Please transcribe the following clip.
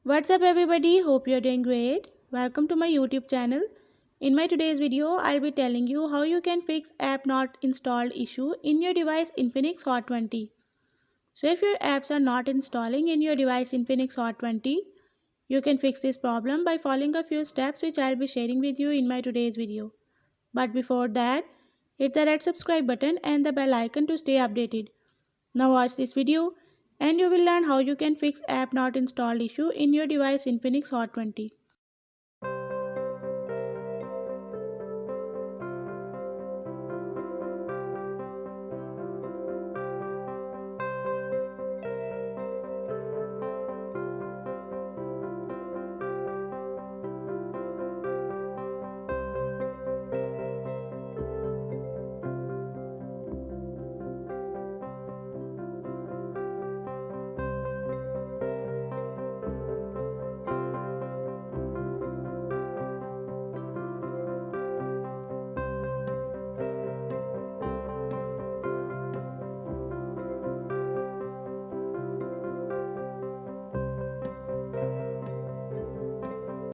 What's up everybody? Hope you're doing great. Welcome to my YouTube channel. In my today's video, I'll be telling you how you can fix app not installed issue in your device Infinix Hot 20. So if your apps are not installing in your device Infinix Hot 20, you can fix this problem by following a few steps which I'll be sharing with you in my today's video. But before that, hit the red subscribe button and the bell icon to stay updated. Now watch this video and you will learn how you can fix app not installed issue in your device Infinix Hot 20.